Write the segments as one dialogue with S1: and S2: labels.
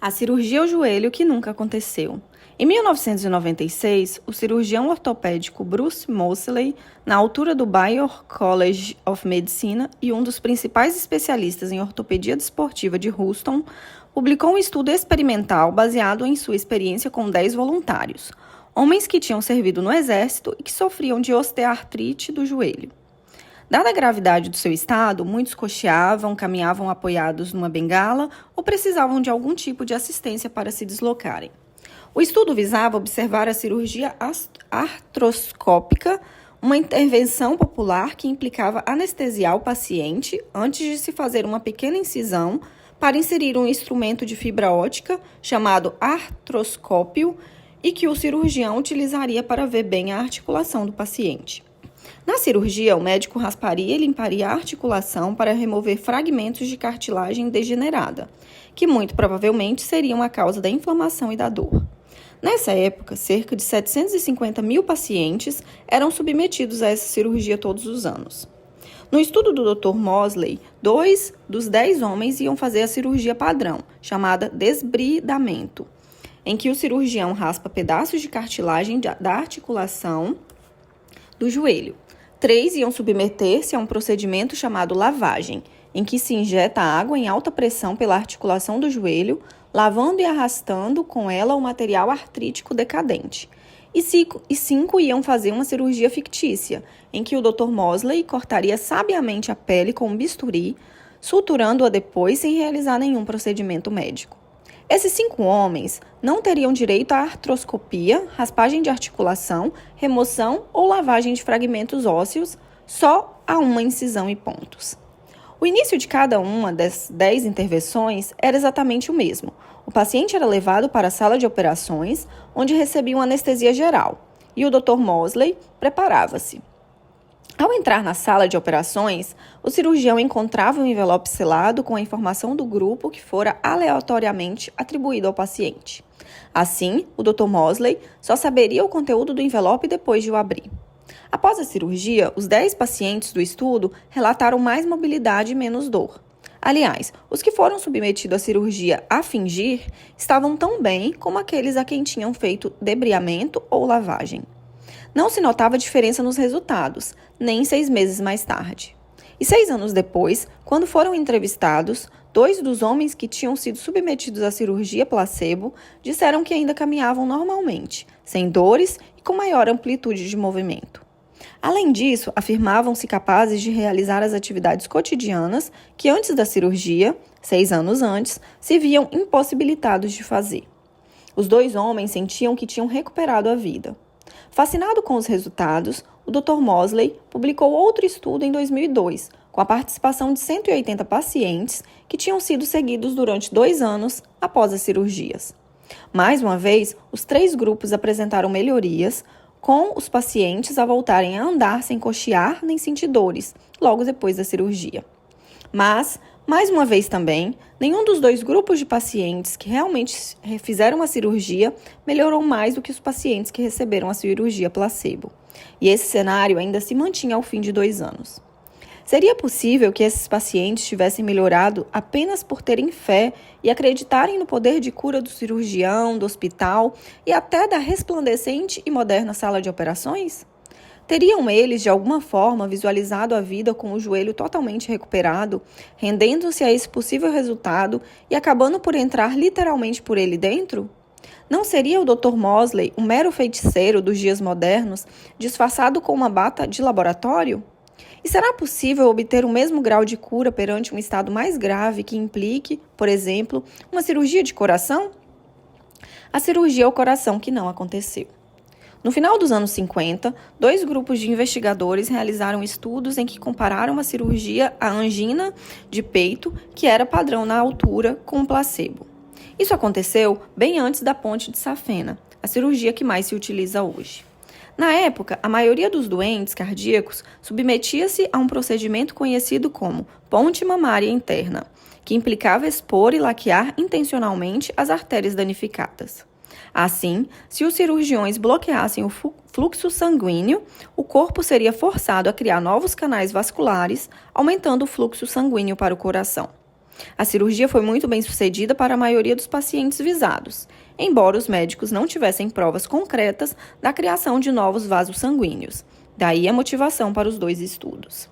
S1: A cirurgia ao joelho que nunca aconteceu. Em 1996, o cirurgião ortopédico Bruce Moseley, na altura do Baylor College of Medicine e um dos principais especialistas em ortopedia desportiva de Houston, publicou um estudo experimental baseado em sua experiência com 10 voluntários, homens que tinham servido no exército e que sofriam de osteoartrite do joelho. Dada a gravidade do seu estado, muitos cocheavam, caminhavam apoiados numa bengala ou precisavam de algum tipo de assistência para se deslocarem. O estudo visava observar a cirurgia artroscópica, uma intervenção popular que implicava anestesiar o paciente antes de se fazer uma pequena incisão para inserir um instrumento de fibra óptica chamado artroscópio e que o cirurgião utilizaria para ver bem a articulação do paciente. Na cirurgia, o médico rasparia e limparia a articulação para remover fragmentos de cartilagem degenerada, que muito provavelmente seriam a causa da inflamação e da dor. Nessa época, cerca de 750 mil pacientes eram submetidos a essa cirurgia todos os anos. No estudo do Dr. Moseley, 2 dos 10 homens iam fazer a cirurgia padrão, chamada desbridamento, em que o cirurgião raspa pedaços de cartilagem da articulação do joelho. 3 iam submeter-se a um procedimento chamado lavagem, em que se injeta água em alta pressão pela articulação do joelho, lavando e arrastando com ela o material artrítico decadente. E 5 iam fazer uma cirurgia fictícia, em que o Dr. Moseley cortaria sabiamente a pele com um bisturi, suturando-a depois sem realizar nenhum procedimento médico. Esses 5 homens não teriam direito à artroscopia, raspagem de articulação, remoção ou lavagem de fragmentos ósseos, só a uma incisão e pontos. O início de cada uma das 10 intervenções era exatamente o mesmo. O paciente era levado para a sala de operações, onde recebia uma anestesia geral, e o Dr. Moseley preparava-se. Ao entrar na sala de operações, o cirurgião encontrava um envelope selado com a informação do grupo que fora aleatoriamente atribuído ao paciente. Assim, o Dr. Moseley só saberia o conteúdo do envelope depois de o abrir. Após a cirurgia, os 10 pacientes do estudo relataram mais mobilidade e menos dor. Aliás, os que foram submetidos à cirurgia a fingir estavam tão bem como aqueles a quem tinham feito debridamento ou lavagem. Não se notava diferença nos resultados, nem 6 meses mais tarde. E 6 anos depois, quando foram entrevistados, 2 dos homens que tinham sido submetidos à cirurgia placebo disseram que ainda caminhavam normalmente, sem dores e com maior amplitude de movimento. Além disso, afirmavam-se capazes de realizar as atividades cotidianas que antes da cirurgia, 6 anos antes, se viam impossibilitados de fazer. Os 2 homens sentiam que tinham recuperado a vida. Fascinado com os resultados, o Dr. Moseley publicou outro estudo em 2002, com a participação de 180 pacientes que tinham sido seguidos durante 2 anos após as cirurgias. Mais uma vez, os 3 grupos apresentaram melhorias, com os pacientes a voltarem a andar sem cochear nem sentir dores, logo depois da cirurgia. Mas, mais uma vez também, nenhum dos 2 grupos de pacientes que realmente fizeram a cirurgia melhorou mais do que os pacientes que receberam a cirurgia placebo. E esse cenário ainda se mantinha ao fim de 2 anos. Seria possível que esses pacientes tivessem melhorado apenas por terem fé e acreditarem no poder de cura do cirurgião, do hospital e até da resplandecente e moderna sala de operações? Teriam eles, de alguma forma, visualizado a vida com o joelho totalmente recuperado, rendendo-se a esse possível resultado e acabando por entrar literalmente por ele dentro? Não seria o Dr. Moseley um mero feiticeiro dos dias modernos, disfarçado com uma bata de laboratório? E será possível obter o mesmo grau de cura perante um estado mais grave que implique, por exemplo, uma cirurgia de coração? A cirurgia ao coração que não aconteceu. No final dos anos 50, 2 grupos de investigadores realizaram estudos em que compararam a cirurgia à angina de peito, que era padrão na altura, com o placebo. Isso aconteceu bem antes da ponte de Safena, a cirurgia que mais se utiliza hoje. Na época, a maioria dos doentes cardíacos submetia-se a um procedimento conhecido como ponte mamária interna, que implicava expor e laquear intencionalmente as artérias danificadas. Assim, se os cirurgiões bloqueassem o fluxo sanguíneo, o corpo seria forçado a criar novos canais vasculares, aumentando o fluxo sanguíneo para o coração. A cirurgia foi muito bem sucedida para a maioria dos pacientes visados, embora os médicos não tivessem provas concretas da criação de novos vasos sanguíneos. Daí a motivação para os 2 estudos.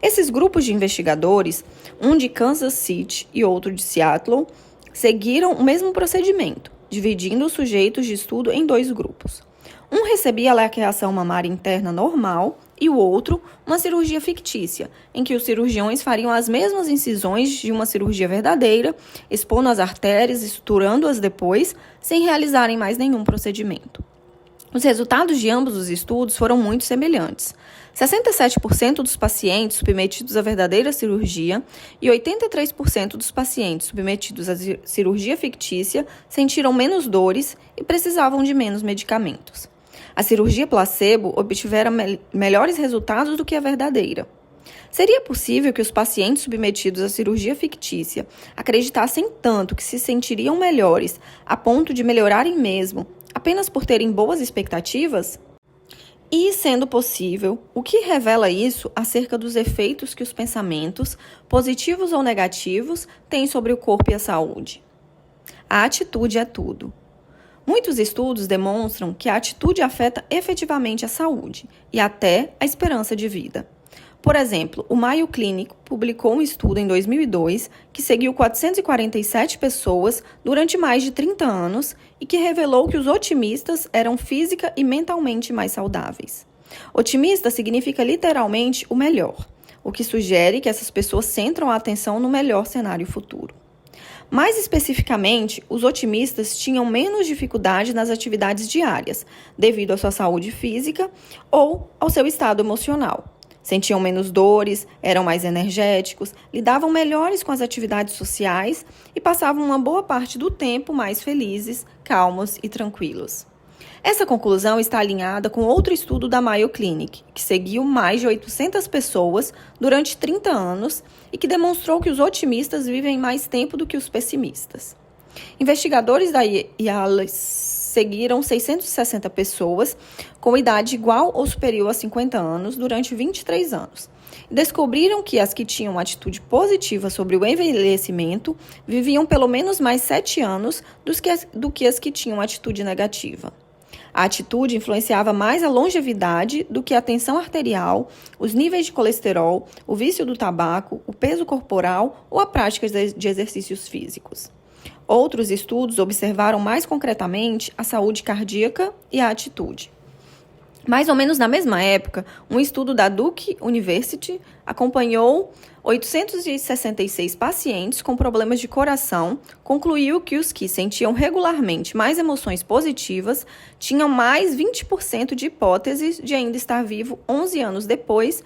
S1: Esses grupos de investigadores, um de Kansas City e outro de Seattle, seguiram o mesmo procedimento, dividindo os sujeitos de estudo em 2 grupos. Um recebia a laqueação mamária interna normal e o outro uma cirurgia fictícia, em que os cirurgiões fariam as mesmas incisões de uma cirurgia verdadeira, expondo as artérias e suturando-as depois, sem realizarem mais nenhum procedimento. Os resultados de ambos os estudos foram muito semelhantes. 67% dos pacientes submetidos à verdadeira cirurgia e 83% dos pacientes submetidos à cirurgia fictícia sentiram menos dores e precisavam de menos medicamentos. A cirurgia placebo obtivera melhores resultados do que a verdadeira. Seria possível que os pacientes submetidos à cirurgia fictícia acreditassem tanto que se sentiriam melhores a ponto de melhorarem mesmo, apenas por terem boas expectativas? E, sendo possível, o que revela isso acerca dos efeitos que os pensamentos, positivos ou negativos, têm sobre o corpo e a saúde? A atitude é tudo. Muitos estudos demonstram que a atitude afeta efetivamente a saúde e até a esperança de vida. Por exemplo, o Mayo Clinic publicou um estudo em 2002 que seguiu 447 pessoas durante mais de 30 anos e que revelou que os otimistas eram física e mentalmente mais saudáveis. Otimista significa literalmente o melhor, o que sugere que essas pessoas centram a atenção no melhor cenário futuro. Mais especificamente, os otimistas tinham menos dificuldade nas atividades diárias, devido à sua saúde física ou ao seu estado emocional. Sentiam menos dores, eram mais energéticos, lidavam melhores com as atividades sociais e passavam uma boa parte do tempo mais felizes, calmos e tranquilos. Essa conclusão está alinhada com outro estudo da Mayo Clinic, que seguiu mais de 800 pessoas durante 30 anos e que demonstrou que os otimistas vivem mais tempo do que os pessimistas. Investigadores da Yale seguiram 660 pessoas com idade igual ou superior a 50 anos durante 23 anos. E descobriram que as que tinham atitude positiva sobre o envelhecimento viviam pelo menos mais 7 anos do que as que tinham atitude negativa. A atitude influenciava mais a longevidade do que a tensão arterial, os níveis de colesterol, o vício do tabaco, o peso corporal ou a prática de exercícios físicos. Outros estudos observaram mais concretamente a saúde cardíaca e a atitude. Mais ou menos na mesma época, um estudo da Duke University acompanhou 866 pacientes com problemas de coração, concluiu que os que sentiam regularmente mais emoções positivas tinham mais 20% de hipóteses de ainda estar vivo 11 anos depois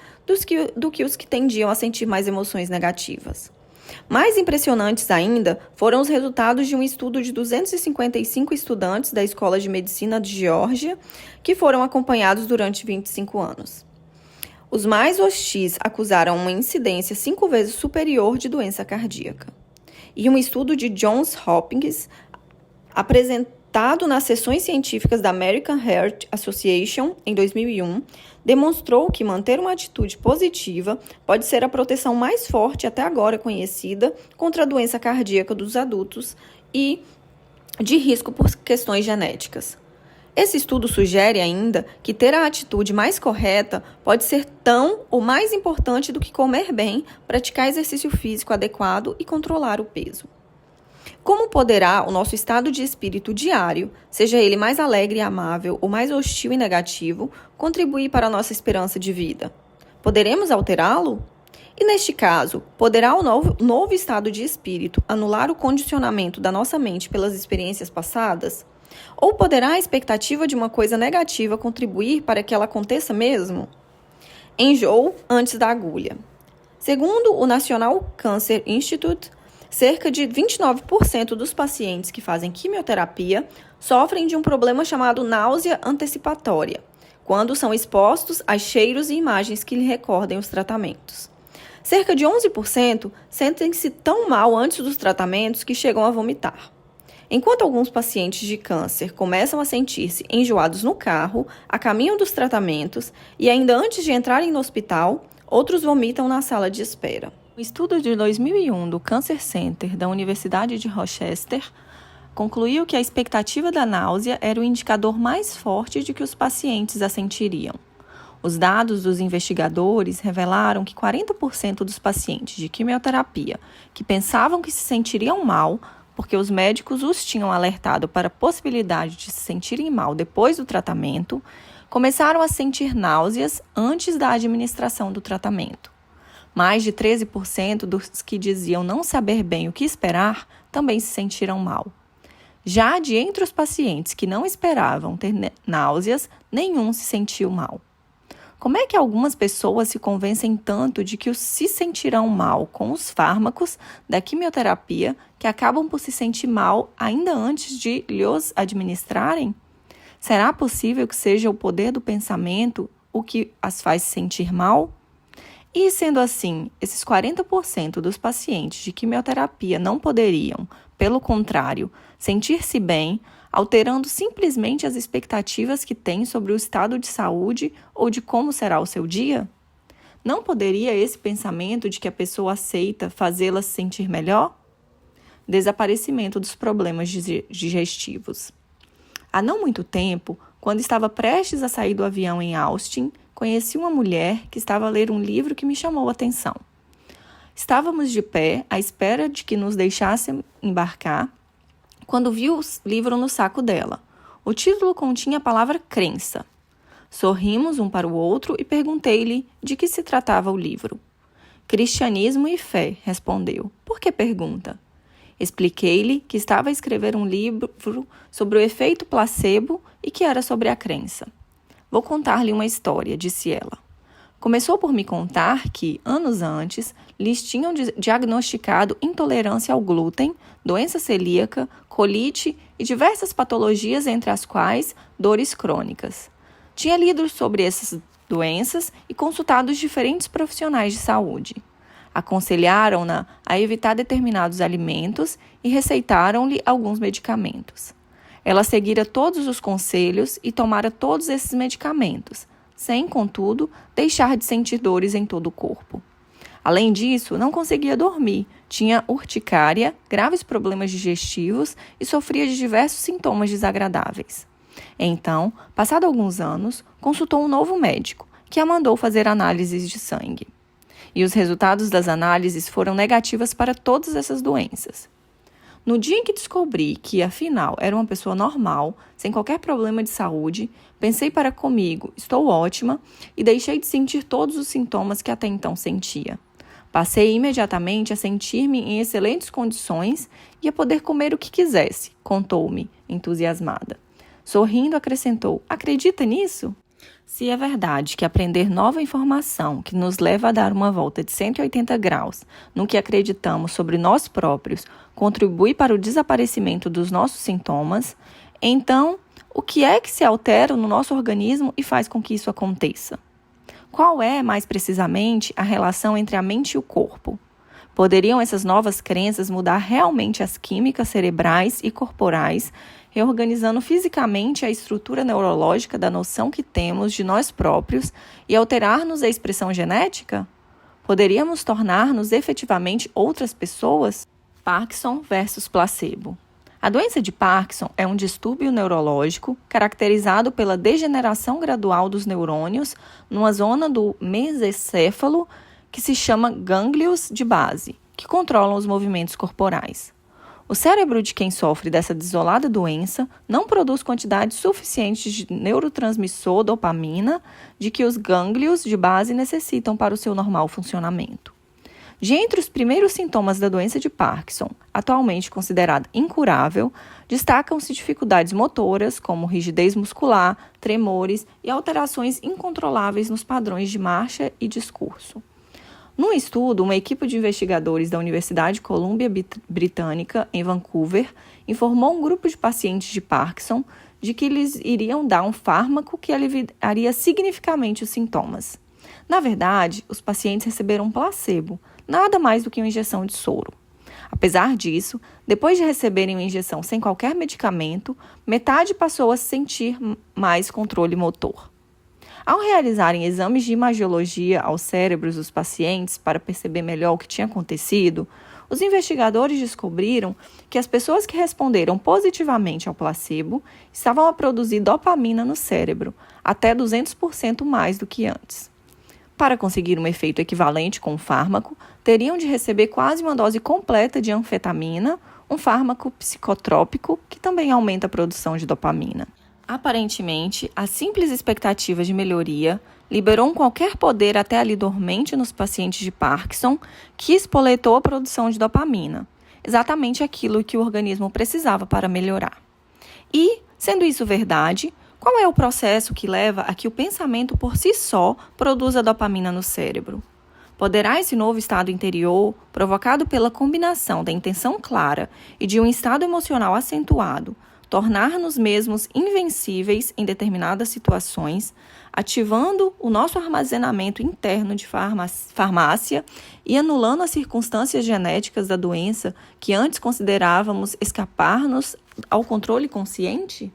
S1: do que os que tendiam a sentir mais emoções negativas. Mais impressionantes ainda foram os resultados de um estudo de 255 estudantes da Escola de Medicina de Geórgia, que foram acompanhados durante 25 anos. Os mais hostis acusaram uma incidência 5 vezes superior de doença cardíaca. E um estudo de Johns Hopkins, apresentado nas sessões científicas da American Heart Association em 2001, demonstrou que manter uma atitude positiva pode ser a proteção mais forte até agora conhecida contra a doença cardíaca dos adultos e de risco por questões genéticas. Esse estudo sugere ainda que ter a atitude mais correta pode ser tão ou mais importante do que comer bem, praticar exercício físico adequado e controlar o peso. Como poderá o nosso estado de espírito diário, seja ele mais alegre e amável ou mais hostil e negativo, contribuir para a nossa esperança de vida? Poderemos alterá-lo? E neste caso, poderá o novo estado de espírito anular o condicionamento da nossa mente pelas experiências passadas? Ou poderá a expectativa de uma coisa negativa contribuir para que ela aconteça mesmo? Enjoo antes da agulha. Segundo o National Cancer Institute, cerca de 29% dos pacientes que fazem quimioterapia sofrem de um problema chamado náusea antecipatória, quando são expostos a cheiros e imagens que lhe recordem os tratamentos. Cerca de 11% sentem-se tão mal antes dos tratamentos que chegam a vomitar. Enquanto alguns pacientes de câncer começam a sentir-se enjoados no carro, a caminho dos tratamentos e ainda antes de entrarem no hospital, outros vomitam na sala de espera. O estudo de 2001 do Cancer Center da Universidade de Rochester concluiu que a expectativa da náusea era o indicador mais forte de que os pacientes a sentiriam. Os dados dos investigadores revelaram que 40% dos pacientes de quimioterapia que pensavam que se sentiriam mal, porque os médicos os tinham alertado para a possibilidade de se sentirem mal depois do tratamento, começaram a sentir náuseas antes da administração do tratamento. Mais de 13% dos que diziam não saber bem o que esperar também se sentiram mal. Já de entre os pacientes que não esperavam ter náuseas, nenhum se sentiu mal. Como é que algumas pessoas se convencem tanto de que se sentirão mal com os fármacos da quimioterapia que acabam por se sentir mal ainda antes de lhes administrarem? Será possível que seja o poder do pensamento o que as faz sentir mal? E sendo assim, esses 40% dos pacientes de quimioterapia não poderiam, pelo contrário, sentir-se bem, alterando simplesmente as expectativas que têm sobre o estado de saúde ou de como será o seu dia? Não poderia esse pensamento de que a pessoa aceita fazê-la se sentir melhor? Desaparecimento dos problemas digestivos. Há não muito tempo, quando estava prestes a sair do avião em Austin, conheci uma mulher que estava a ler um livro que me chamou a atenção. Estávamos de pé, à espera de que nos deixassem embarcar, quando vi o livro no saco dela. O título continha a palavra crença. Sorrimos um para o outro e perguntei-lhe de que se tratava o livro. Cristianismo e fé, respondeu. Por que pergunta? Expliquei-lhe que estava a escrever um livro sobre o efeito placebo e que era sobre a crença. Vou contar-lhe uma história, disse ela. Começou por me contar que, anos antes, lhes tinham diagnosticado intolerância ao glúten, doença celíaca, colite e diversas patologias, entre as quais dores crônicas. Tinha lido sobre essas doenças e consultado os diferentes profissionais de saúde. Aconselharam-na a evitar determinados alimentos e receitaram-lhe alguns medicamentos. Ela seguira todos os conselhos e tomara todos esses medicamentos, sem, contudo, deixar de sentir dores em todo o corpo. Além disso, não conseguia dormir, tinha urticária, graves problemas digestivos e sofria de diversos sintomas desagradáveis. Então, passado alguns anos, consultou um novo médico, que a mandou fazer análises de sangue. E os resultados das análises foram negativas para todas essas doenças. No dia em que descobri que, afinal, era uma pessoa normal, sem qualquer problema de saúde, pensei para comigo, estou ótima, e deixei de sentir todos os sintomas que até então sentia. Passei imediatamente a sentir-me em excelentes condições e a poder comer o que quisesse, contou-me, entusiasmada. Sorrindo, acrescentou, acredita nisso? Se é verdade que aprender nova informação que nos leva a dar uma volta de 180 graus no que acreditamos sobre nós próprios contribui para o desaparecimento dos nossos sintomas, então, o que é que se altera no nosso organismo e faz com que isso aconteça? Qual é, mais precisamente, a relação entre a mente e o corpo? Poderiam essas novas crenças mudar realmente as químicas cerebrais e corporais, reorganizando fisicamente a estrutura neurológica da noção que temos de nós próprios e alterar-nos a expressão genética? Poderíamos tornar-nos efetivamente outras pessoas? Parkinson versus placebo. A doença de Parkinson é um distúrbio neurológico caracterizado pela degeneração gradual dos neurônios numa zona do mesencéfalo que se chama gânglios de base, que controlam os movimentos corporais. O cérebro de quem sofre dessa desolada doença não produz quantidades suficientes de neurotransmissor dopamina de que os gânglios de base necessitam para o seu normal funcionamento. De entre os primeiros sintomas da doença de Parkinson, atualmente considerada incurável, destacam-se dificuldades motoras, como rigidez muscular, tremores e alterações incontroláveis nos padrões de marcha e discurso. Num estudo, uma equipe de investigadores da Universidade Columbia Britânica, em Vancouver, informou um grupo de pacientes de Parkinson de que lhes iriam dar um fármaco que aliviaria significativamente os sintomas. Na verdade, os pacientes receberam um placebo, nada mais do que uma injeção de soro. Apesar disso, depois de receberem uma injeção sem qualquer medicamento, metade passou a sentir mais controle motor. Ao realizarem exames de imagiologia aos cérebros dos pacientes para perceber melhor o que tinha acontecido, os investigadores descobriram que as pessoas que responderam positivamente ao placebo estavam a produzir dopamina no cérebro, até 200% mais do que antes. Para conseguir um efeito equivalente com o fármaco, teriam de receber quase uma dose completa de anfetamina, um fármaco psicotrópico que também aumenta a produção de dopamina. Aparentemente, a simples expectativa de melhoria liberou um qualquer poder até ali dormente nos pacientes de Parkinson, que espoletou a produção de dopamina, exatamente aquilo que o organismo precisava para melhorar. E, sendo isso verdade, qual é o processo que leva a que o pensamento por si só produza dopamina no cérebro? Poderá esse novo estado interior, provocado pela combinação da intenção clara e de um estado emocional acentuado, tornar-nos mesmos invencíveis em determinadas situações, ativando o nosso armazenamento interno de farmácia e anulando as circunstâncias genéticas da doença que antes considerávamos escapar-nos ao controle consciente?